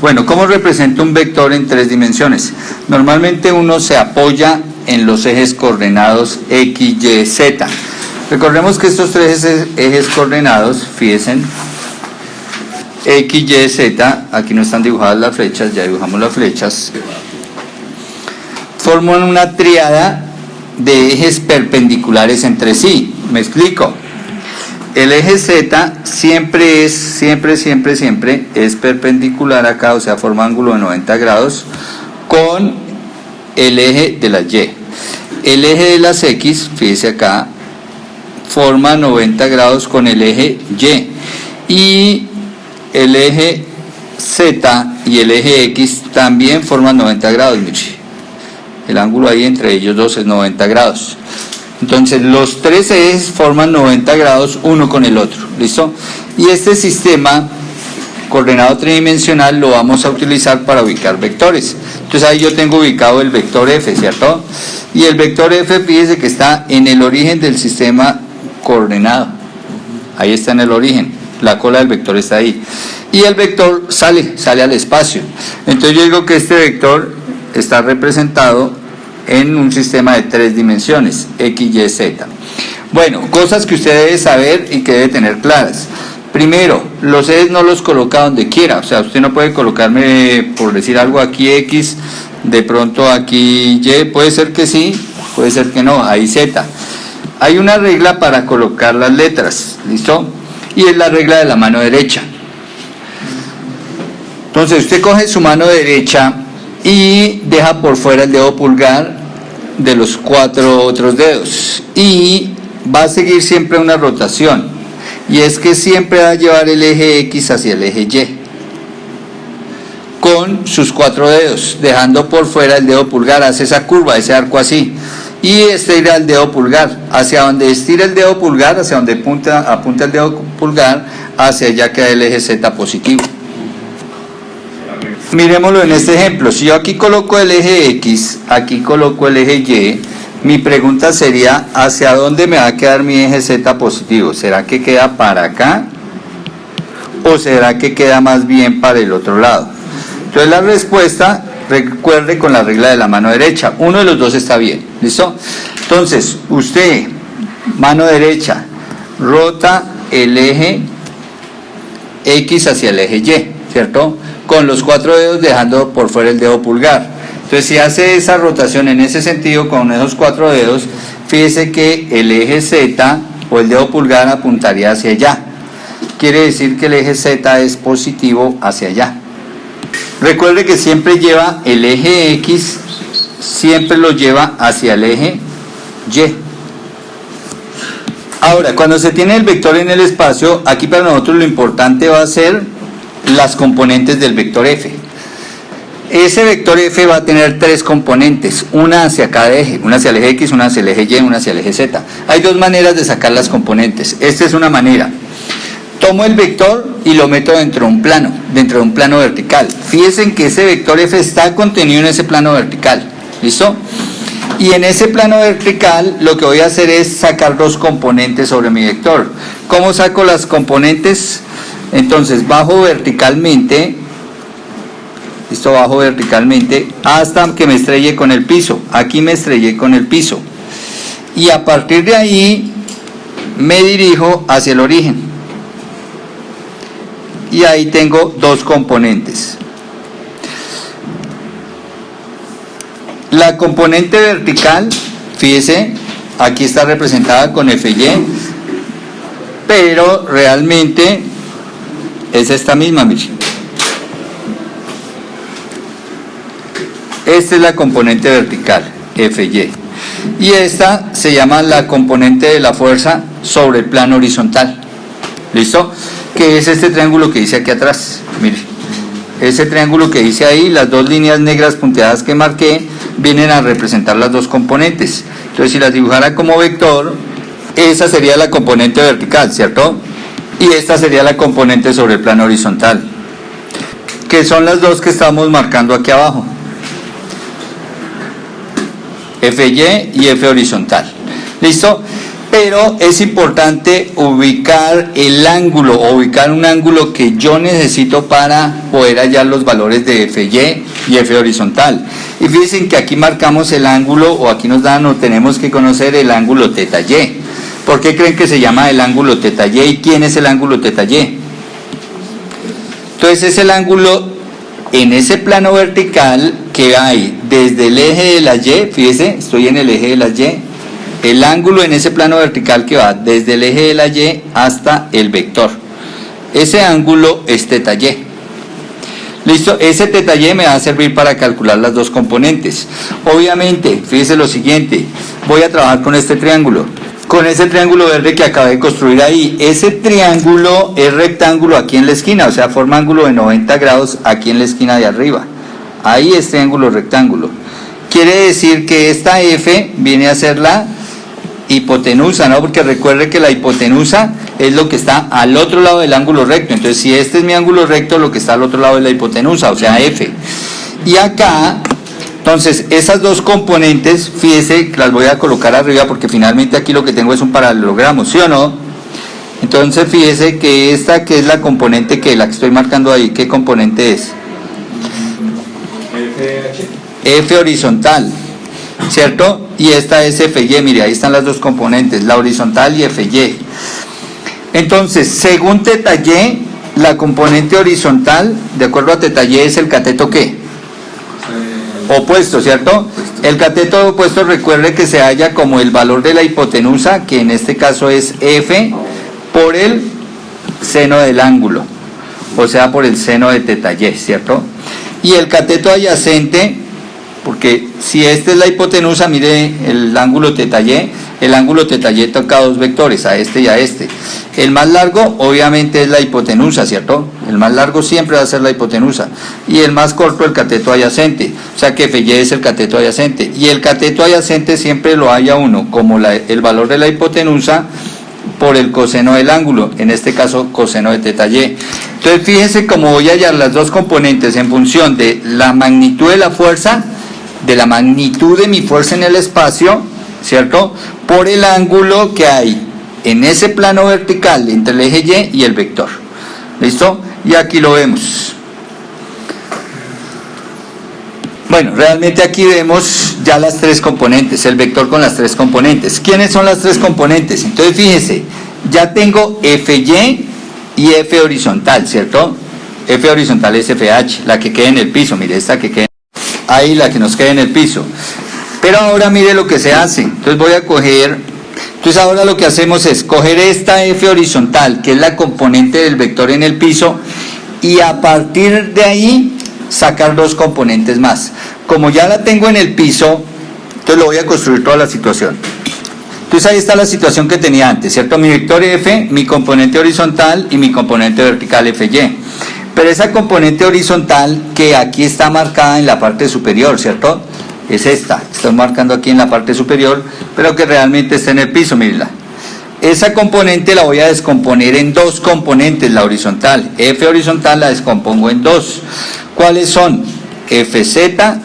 Bueno, ¿cómo representa un vector en tres dimensiones? Normalmente uno se apoya en los ejes coordenados X, Y, Z. Recordemos que estos tres ejes coordenados, fíjense, X, Y, Z, aquí no están dibujadas las flechas, ya dibujamos las flechas, forman una tríada de ejes perpendiculares entre sí. ¿Me explico? El eje Z siempre es perpendicular acá, o sea, forma ángulo de 90 grados con el eje de las Y. El eje de las X, fíjese acá, forma 90 grados con el eje Y. Y el eje Z y el eje X también forman 90 grados, Michi. El ángulo ahí entre ellos dos es 90 grados. Entonces los tres ejes forman 90 grados uno con el otro, ¿listo? Y este sistema coordenado tridimensional lo vamos a utilizar para ubicar vectores. Entonces ahí yo tengo ubicado el vector F, ¿cierto? Y el vector F, fíjese que está en el origen del sistema coordenado. Ahí está en el origen, la cola del vector está ahí. Y el vector sale al espacio. Entonces yo digo que este vector está representado en un sistema de tres dimensiones, X, Y, Z. Bueno, cosas que usted debe saber y que debe tener claras. Primero, los ejes no los coloca donde quiera, o sea, usted no puede colocarme, por decir algo, aquí X, de pronto aquí Y, puede ser que sí, puede ser que no, ahí Z. Hay una regla para colocar las letras, ¿listo? Y es la regla de la mano derecha. Entonces, usted coge su mano derecha y deja por fuera el dedo pulgar de los cuatro otros dedos y va a seguir siempre una rotación, y es que siempre va a llevar el eje X hacia el eje Y con sus cuatro dedos, dejando por fuera el dedo pulgar, hace esa curva, ese arco así, y estira el dedo pulgar, hacia donde estira el dedo pulgar, hacia donde apunta el dedo pulgar, hacia allá queda el eje Z positivo. Miremoslo en este ejemplo. Si yo aquí coloco el eje X, aquí coloco el eje Y, mi pregunta sería, ¿hacia dónde me va a quedar mi eje Z positivo? ¿Será que queda para acá? ¿O será que queda más bien para el otro lado? Entonces la respuesta, recuerde con la regla de la mano derecha, uno de los dos está bien, ¿listo? Entonces, usted, mano derecha, rota el eje X hacia el eje Y, ¿cierto? Con los cuatro dedos dejando por fuera el dedo pulgar. Entonces si hace esa rotación en ese sentido con esos cuatro dedos, fíjese que el eje Z o el dedo pulgar apuntaría hacia allá. Quiere decir que el eje Z es positivo hacia allá. Recuerde que siempre lleva el eje X, siempre lo lleva hacia el eje Y. Ahora, cuando se tiene el vector en el espacio, aquí para nosotros lo importante va a ser las componentes del vector F. Ese vector F va a tener tres componentes, una hacia cada eje, una hacia el eje X, una hacia el eje Y, una hacia el eje Z. Hay dos maneras de sacar las componentes. Esta es una manera. Tomo el vector y lo meto dentro de un plano vertical. Fíjense que ese vector F está contenido en ese plano vertical. ¿Listo? Y en ese plano vertical lo que voy a hacer es sacar dos componentes sobre mi vector. ¿Cómo saco las componentes? Entonces bajo verticalmente, listo, bajo verticalmente hasta que me estrelle con el piso. Aquí me estrellé con el piso. Y a partir de ahí me dirijo hacia el origen. Y ahí tengo dos componentes. La componente vertical, fíjese, aquí está representada con FY, pero realmente es esta misma, mire. Esta es la componente vertical, FY. Y esta se llama la componente de la fuerza sobre el plano horizontal. ¿Listo? Que es este triángulo que dice aquí atrás. Mire. Ese triángulo que dice ahí, las dos líneas negras punteadas que marqué, vienen a representar las dos componentes. Entonces, si las dibujara como vector, esa sería la componente vertical, ¿cierto? Y esta sería la componente sobre el plano horizontal, que son las dos que estamos marcando aquí abajo, FY y F horizontal. ¿Listo? pero es importante ubicar el ángulo o ubicar un ángulo que yo necesito para poder hallar los valores de FY y F horizontal. Y fíjense que aquí marcamos el ángulo, o aquí nos dan o tenemos que conocer el ángulo teta Y. ¿Por qué creen que se llama el ángulo teta Y? ¿Y quién es el ángulo teta Y? Entonces es el ángulo en ese plano vertical que hay desde el eje de la Y, fíjense, estoy en el eje de la Y, el ángulo en ese plano vertical que va desde el eje de la Y hasta el vector. Ese ángulo es teta Y. Listo, ese teta Y me va a servir para calcular las dos componentes. Obviamente, fíjese lo siguiente, voy a trabajar con este triángulo. Con ese triángulo verde que acabé de construir ahí, ese triángulo es rectángulo aquí en la esquina, o sea, forma ángulo de 90 grados aquí en la esquina de arriba. Ahí es triángulo rectángulo. Quiere decir que esta F viene a ser la hipotenusa, ¿no? Porque recuerde que la hipotenusa es lo que está al otro lado del ángulo recto. Entonces, si este es mi ángulo recto, lo que está al otro lado es la hipotenusa, o sea, F. Y acá, entonces, esas dos componentes, fíjese que las voy a colocar arriba porque finalmente aquí lo que tengo es un paralelogramo, ¿sí o no? Entonces, fíjese que esta que es la componente que la que estoy marcando ahí, ¿qué componente es? F horizontal, ¿cierto? Y esta es FY, mire, ahí están las dos componentes, la horizontal y FY. Entonces, según teta Y, la componente horizontal, de acuerdo a teta Y, es el cateto ¿qué? Opuesto, ¿cierto? El cateto opuesto, recuerde que se halla como el valor de la hipotenusa, que en este caso es F, por el seno del ángulo, o sea, por el seno de teta Y, ¿cierto? Y el cateto adyacente, porque si esta es la hipotenusa, mire el ángulo teta Y, el ángulo teta Y toca dos vectores, a este y a este. El más largo obviamente es la hipotenusa, ¿cierto? El más largo siempre va a ser la hipotenusa. Y el más corto el cateto adyacente, o sea que FY es el cateto adyacente. Y el cateto adyacente siempre lo halla uno como el valor de la hipotenusa por el coseno del ángulo, en este caso coseno de teta Y. Entonces fíjese cómo voy a hallar las dos componentes en función de la magnitud de la fuerza, de la magnitud de mi fuerza en el espacio, ¿cierto? Por el ángulo que hay en ese plano vertical entre el eje Y y el vector. ¿Listo? Y aquí lo vemos. Bueno, realmente aquí vemos ya las tres componentes, el vector con las tres componentes. ¿Quiénes son las tres componentes? Entonces fíjese, ya tengo FY y F horizontal, ¿cierto? F horizontal es FH, la que queda en el piso, mire, esta que queda ahí, la que nos queda en el piso. Pero ahora mire lo que se hace. Entonces voy a coger, entonces ahora lo que hacemos es coger esta F horizontal, que es la componente del vector en el piso, y a partir de ahí sacar dos componentes más. Como ya la tengo en el piso, entonces lo voy a construir toda la situación. Entonces ahí está la situación que tenía antes, ¿cierto? Mi vector F, mi componente horizontal y mi componente vertical FY. Pero esa componente horizontal que aquí está marcada en la parte superior, ¿cierto? Es esta, estoy marcando aquí en la parte superior, pero que realmente está en el piso, mírenla. Esa componente la voy a descomponer en dos componentes, la horizontal. F horizontal la descompongo en dos. ¿Cuáles son? FZ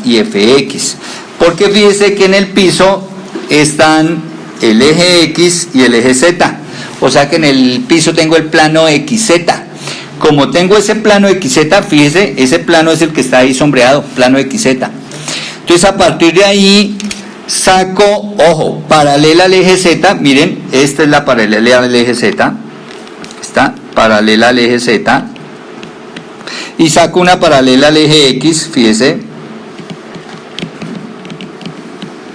y FX. Porque fíjese que en el piso están el eje X y el eje Z. O sea que en el piso tengo el plano XZ. Como tengo ese plano XZ, fíjese, ese plano es el que está ahí sombreado, plano XZ. Entonces a partir de ahí saco, ojo, paralela al eje Z, miren, esta es la paralela al eje Z, está paralela al eje Z, y saco una paralela al eje X, fíjese,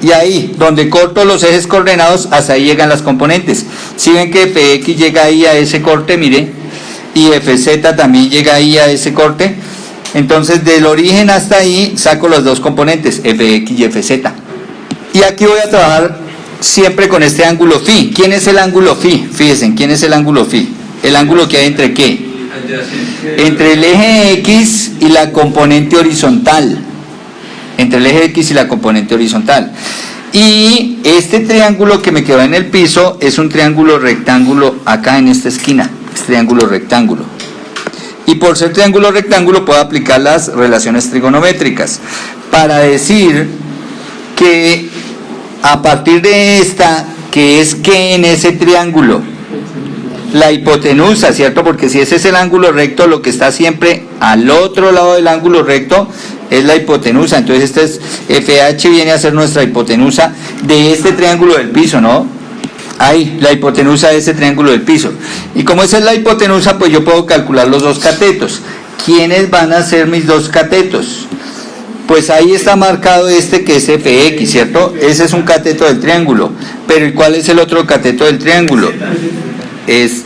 y ahí, donde corto los ejes coordenados, hasta ahí llegan las componentes. Si ven que FX llega ahí a ese corte, mire, y FZ también llega ahí a ese corte, entonces del origen hasta ahí saco los dos componentes, FX y FZ. Y aquí voy a trabajar siempre con este ángulo phi. ¿Quién es el ángulo phi? Fíjense, ¿quién es el ángulo phi? El ángulo que hay entre ¿qué? Entre el eje X y la componente horizontal. Entre el eje X y la componente horizontal. Y este triángulo que me quedó en el piso es un triángulo rectángulo acá en esta esquina. Es triángulo rectángulo. Y por ser triángulo rectángulo puedo aplicar las relaciones trigonométricas para decir que a partir de esta que es que en ese triángulo, la hipotenusa, ¿cierto? Porque si ese es el ángulo recto, lo que está siempre al otro lado del ángulo recto es la hipotenusa. Entonces este es FH, viene a ser nuestra hipotenusa de este triángulo del piso, ¿no? Ahí, la hipotenusa de ese triángulo del piso. Y como esa es la hipotenusa, pues yo puedo calcular los dos catetos. ¿Quiénes van a ser mis dos catetos? Pues ahí está marcado este que es FX, ¿cierto? Ese es un cateto del triángulo. Pero ¿y cuál es el otro cateto del triángulo? Es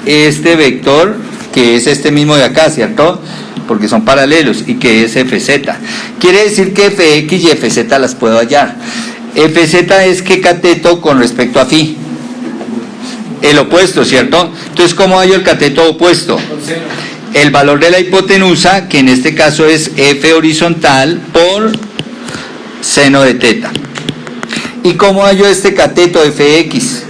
este vector, que es este mismo de acá, ¿cierto? Porque son paralelos, y que es FZ. Quiere decir que FX y FZ las puedo hallar. FZ es qué cateto con respecto a Φ. El opuesto, ¿cierto? Entonces, ¿cómo hallo el cateto opuesto? El valor de la hipotenusa, que en este caso es F horizontal por seno de teta. ¿Y cómo hallo este cateto FX?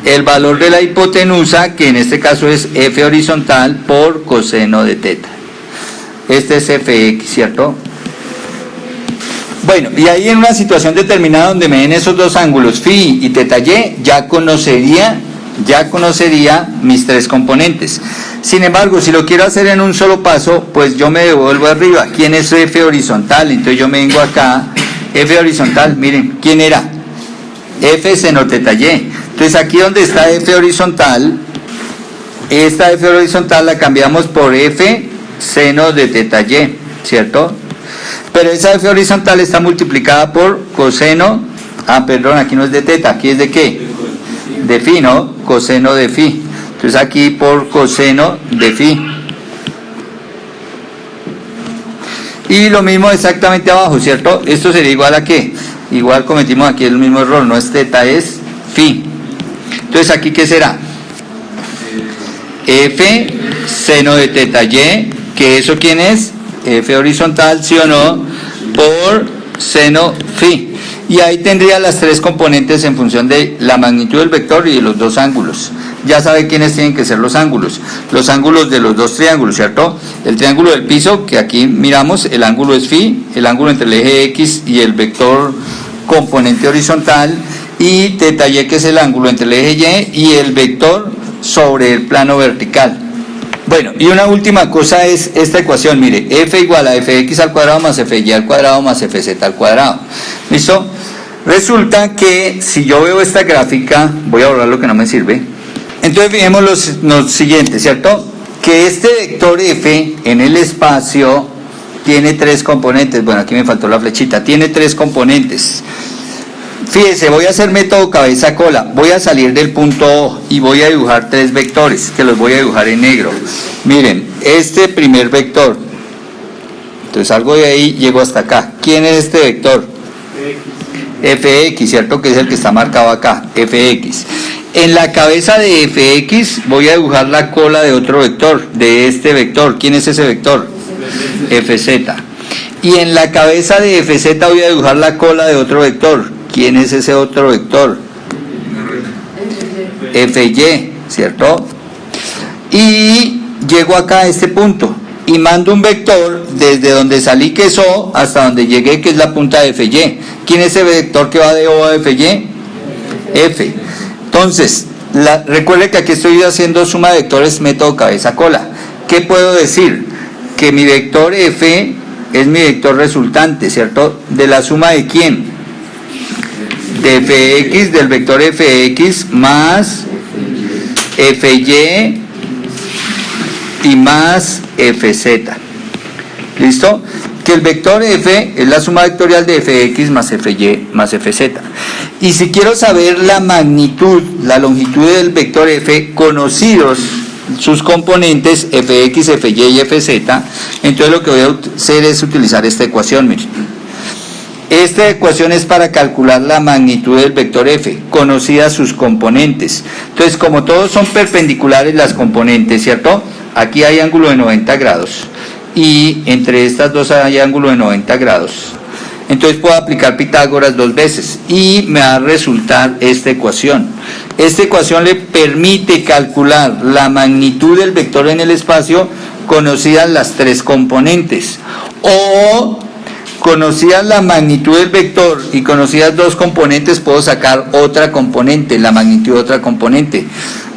El valor de la hipotenusa, que en este caso es F horizontal por coseno de teta. Este es FX, ¿cierto? Bueno, y ahí en una situación determinada donde me den esos dos ángulos, Φ y teta Y, ya conocería mis tres componentes. Sin embargo, si lo quiero hacer en un solo paso, pues yo me devuelvo arriba. ¿Quién es F horizontal? Entonces yo me vengo acá, F horizontal, miren, ¿quién era? F seno teta Y. Entonces aquí donde está F horizontal, esta F horizontal la cambiamos por F seno de teta Y, ¿cierto? Pero esa F horizontal está multiplicada por coseno, perdón, aquí no es de teta, aquí es de ¿qué? De Φ, ¿no? Coseno de Φ. Entonces aquí por coseno de Φ. Y lo mismo exactamente abajo, ¿cierto? Esto sería igual a ¿qué? Igual cometimos aquí el mismo error, no es teta, es Φ. Entonces aquí ¿qué será? F seno de teta Y, que eso ¿quién es? F horizontal, ¿sí o no? Por seno Φ. Y ahí tendría las tres componentes en función de la magnitud del vector y de los dos ángulos. Ya sabe quiénes tienen que ser los ángulos de los dos triángulos, ¿cierto? El triángulo del piso, que aquí miramos, el ángulo es Φ, el ángulo entre el eje X y el vector componente horizontal, y teta Y, que es el ángulo entre el eje Y y el vector sobre el plano vertical. Bueno, y una última cosa es esta ecuación, mire, F igual a Fx al cuadrado más Fy al cuadrado más Fz al cuadrado. ¿Listo? Resulta que si yo veo esta gráfica, voy a borrar lo que no me sirve. Entonces fijemos lo siguiente, ¿cierto? Que este vector F en el espacio tiene tres componentes. Bueno, aquí me faltó la flechita. Tiene tres componentes. Fíjese, voy a hacer método cabeza-cola. Voy a salir del punto O y voy a dibujar tres vectores, que los voy a dibujar en negro. Miren, este primer vector. Entonces salgo de ahí, llego hasta acá. ¿Quién es este vector? Fx, ¿cierto? Que es el que está marcado acá, Fx. En la cabeza de Fx voy a dibujar la cola de otro vector, de este vector. ¿Quién es ese vector? Fz. Y en la cabeza de Fz voy a dibujar la cola de otro vector. ¿Quién es ese otro vector? Fy, ¿cierto? Y llego acá a este punto y mando un vector desde donde salí, que es O, hasta donde llegué, que es la punta de Fy. ¿Quién es ese vector que va de O a Fy? F. Entonces, recuerde que aquí estoy haciendo suma de vectores método cabeza-cola. ¿Qué puedo decir? Que mi vector F es mi vector resultante, ¿cierto? ¿De la suma de quién? De Fx, del vector Fx más Fy y más Fz. ¿Listo? Que el vector F es la suma vectorial de Fx más Fy más Fz. Y si quiero saber la magnitud, la longitud del vector F, conocidos sus componentes Fx, Fy y Fz, entonces lo que voy a hacer es utilizar esta ecuación, miren. Esta ecuación es para calcular la magnitud del vector F, conocidas sus componentes. Entonces, como todos son perpendiculares las componentes, ¿cierto? Aquí hay ángulo de 90 grados y entre estas dos hay ángulo de 90 grados. Entonces puedo aplicar Pitágoras dos veces y me va a resultar esta ecuación. Esta ecuación le permite calcular la magnitud del vector en el espacio, conocidas las tres componentes, o conocías la magnitud del vector y conocías dos componentes, puedo sacar otra componente, la magnitud de otra componente,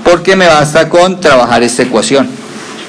porque me basta con trabajar esta ecuación.